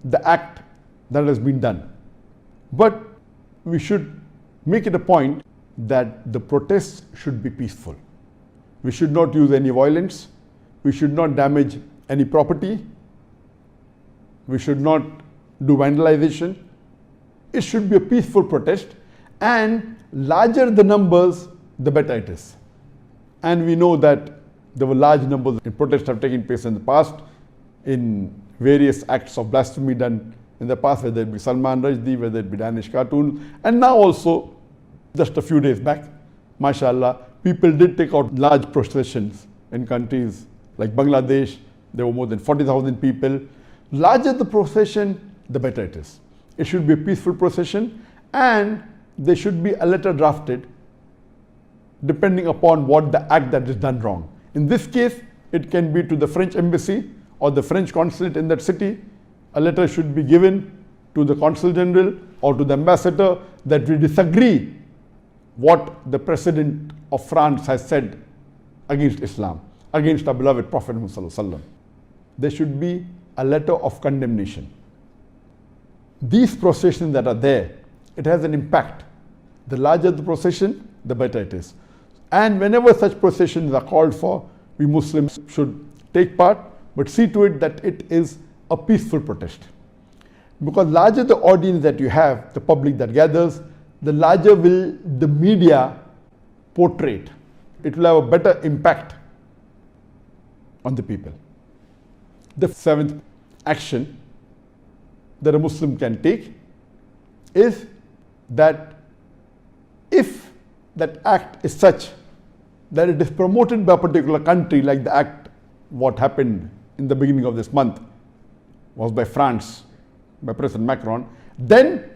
the act that has been done. But we should make it a point that the protests should be peaceful. We should not use any violence. We should not damage any property. We should not do vandalization. It should be a peaceful protest, and larger the numbers, the better it is. And we know that there were large numbers of protests have taken place in the past in various acts of blasphemy done in the past, whether it be Salman Rushdie, whether it be Danish cartoons, and now also, just a few days back, mashallah, people did take out large processions in countries like Bangladesh. There were more than 40,000 people. Larger the procession, the better it is. It should be a peaceful procession, and there should be a letter drafted depending upon what the act that is done wrong. In this case, it can be to the French embassy or the French consulate in that city. A letter should be given to the consul general or to the ambassador that we disagree what the president of France has said against Islam, against our beloved Prophet Muhammad. There should be a letter of condemnation. These processions that are there, it has an impact. The larger the procession, the better it is. And whenever such processions are called for, we Muslims should take part, but see to it that it is a peaceful protest. Because larger the audience that you have, the public that gathers, the larger will the media portray it. It will have a better impact on the people. The seventh action that a Muslim can take is that if that act is such that it is promoted by a particular country, like the act what happened in the beginning of this month was by France, by President Macron, then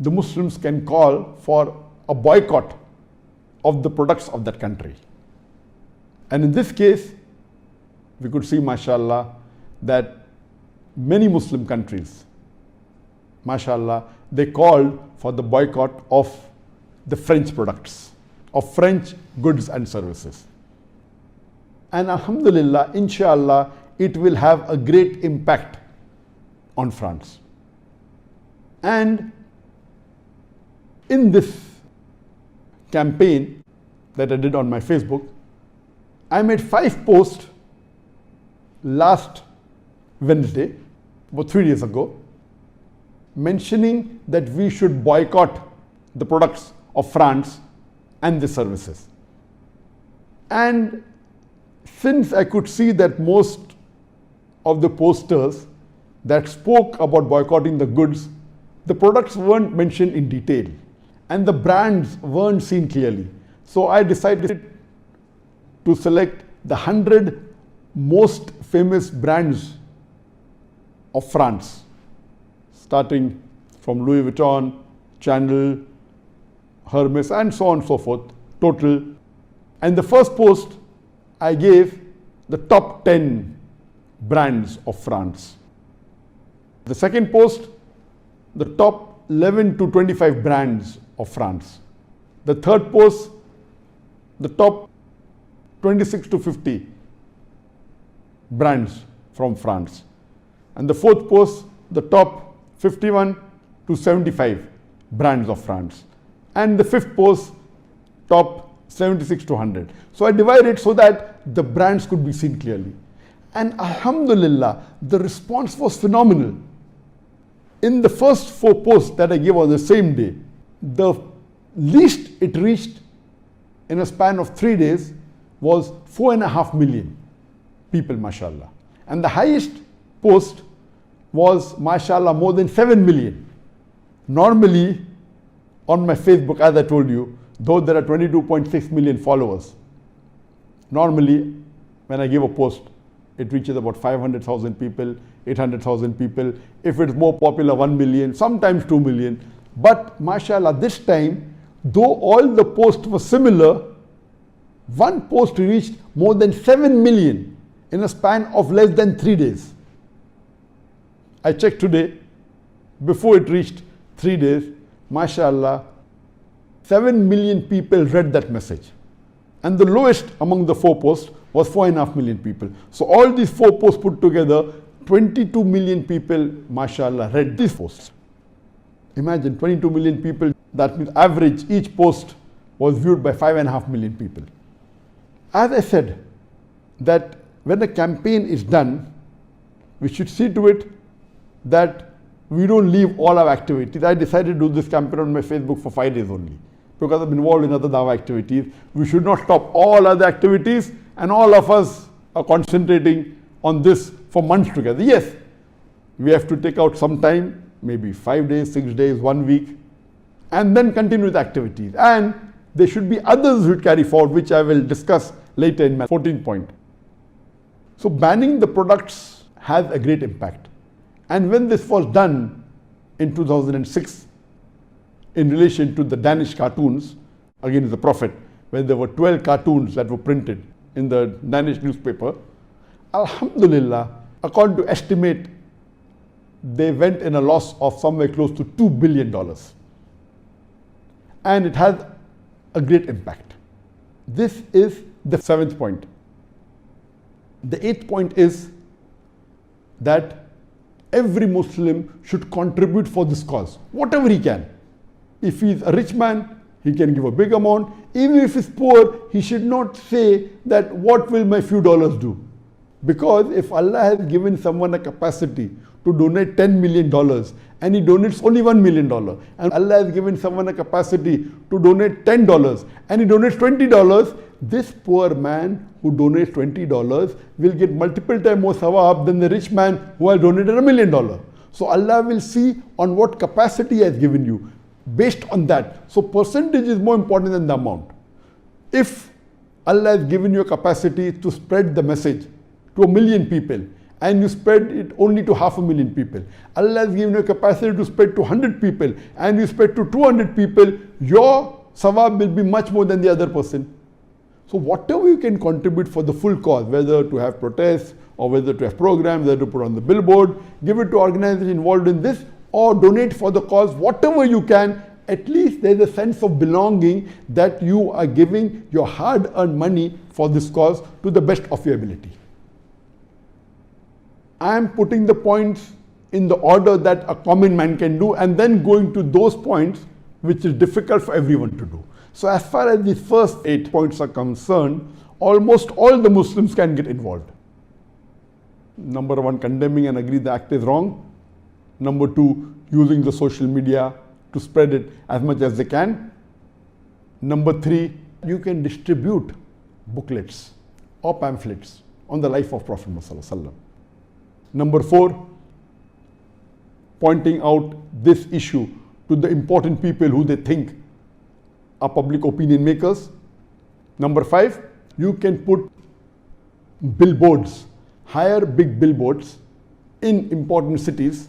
the Muslims can call for a boycott of the products of that country. And in this case, we could see, mashallah, that many Muslim countries, mashallah, they called for the boycott of the French products, of French goods and services. And alhamdulillah, inshallah, it will have a great impact on France. And in this campaign that I did on my Facebook, I made 5 posts last Wednesday, about 3 days ago, mentioning that we should boycott the products of France and the services. And since I could see that most of the posters that spoke about boycotting the goods, the products weren't mentioned in detail and the brands weren't seen clearly. So I decided to select the 100 most famous brands of France, starting from Louis Vuitton, Chanel, Hermes, and so on and so forth, total. And the first post, I gave the top 10 brands of France. The second post, the top 11 to 25 brands of France. The third post, the top 26 to 50 brands from France. And the fourth post, the top 51 to 75 brands of France. And the fifth post, top 76 to 100. So I divided so that the brands could be seen clearly. And alhamdulillah, the response was phenomenal. In the first 4 posts that I gave on the same day, the least it reached in a span of 3 days was 4.5 million people, mashallah. And the highest post was, mashallah, more than 7 million. Normally, on my Facebook, as I told you, though there are 22.6 million followers, normally when I give a post, it reaches about 500,000 people, 800,000 people. If it's more popular, 1 million, sometimes 2 million. But mashallah, this time, though all the posts were similar, one post reached more than 7 million in a span of less than 3 days. I checked today, before it reached 3 days, mashallah, 7 million people read that message. And the lowest among the 4 posts was 4.5 million people. So all these 4 posts put together 22 million people, mashallah, read this post. Imagine 22 million people, that means average, each post was viewed by 5.5 million people. As I said, that when a campaign is done, we should see to it that we don't leave all our activities. I decided to do this campaign on my Facebook for 5 days only because I'm involved in other dawah activities. We should not stop all other activities and all of us are concentrating on this for months together. Yes, we have to take out some time, maybe 5 days, 6 days, 1 week, and then continue with activities. And there should be others who carry forward, which I will discuss later in my 14th point. So banning the products has a great impact. And when this was done in 2006, in relation to the Danish cartoons, again the Prophet, when there were 12 cartoons that were printed in the Danish newspaper, Alhamdulillah, according to estimate, they went in a loss of somewhere close to $2 billion. And it has a great impact. This is the 7th point. The 8th point is that every Muslim should contribute for this cause, whatever he can. If he is a rich man, he can give a big amount. Even if he is poor, he should not say that what will my few dollars do? Because if Allah has given someone a capacity to donate $10 million and he donates only $1 million, and Allah has given someone a capacity to donate $10 and he donates $20, this poor man who donates $20 will get multiple times more sawab than the rich man who has donated $1 million. So Allah will see on what capacity he has given you. Based on that, so percentage is more important than the amount. If Allah has given you a capacity to spread the message to 1 million people and you spread it only to 500,000 people, Allah has given you a capacity to spread to 100 people and you spread to 200 people, your sawab will be much more than the other person. So whatever you can contribute for the full cause, whether to have protests or whether to have programs, whether to put on the billboard, give it to organizations involved in this, or donate for the cause, whatever you can, at least there is a sense of belonging that you are giving your hard-earned money for this cause to the best of your ability. I am putting the points in the order that a common man can do and then going to those points which is difficult for everyone to do. So as far as the first 8 points are concerned, almost all the Muslims can get involved. Number 1, condemning and agree the act is wrong. Number 2, using the social media to spread it as much as they can. Number 3, you can distribute booklets or pamphlets on the life of Prophet Muhammad. Number 4, pointing out this issue to the important people who they think are public opinion makers. Number 5, you can put billboards, hire big billboards in important cities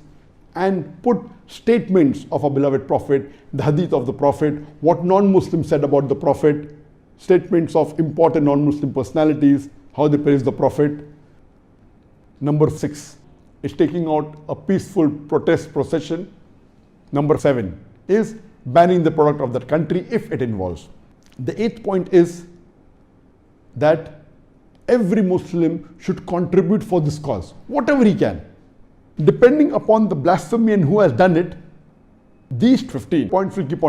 and put statements of our beloved Prophet, the hadith of the Prophet, what non-Muslims said about the Prophet, statements of important non-Muslim personalities, how they praise the Prophet. Number 6 is taking out a peaceful protest procession. Number 7 is banning the product of that country if it involves. The 8th point is that every Muslim should contribute for this cause, whatever he can. Depending upon the blasphemy and who has done it, these 15 points will keep on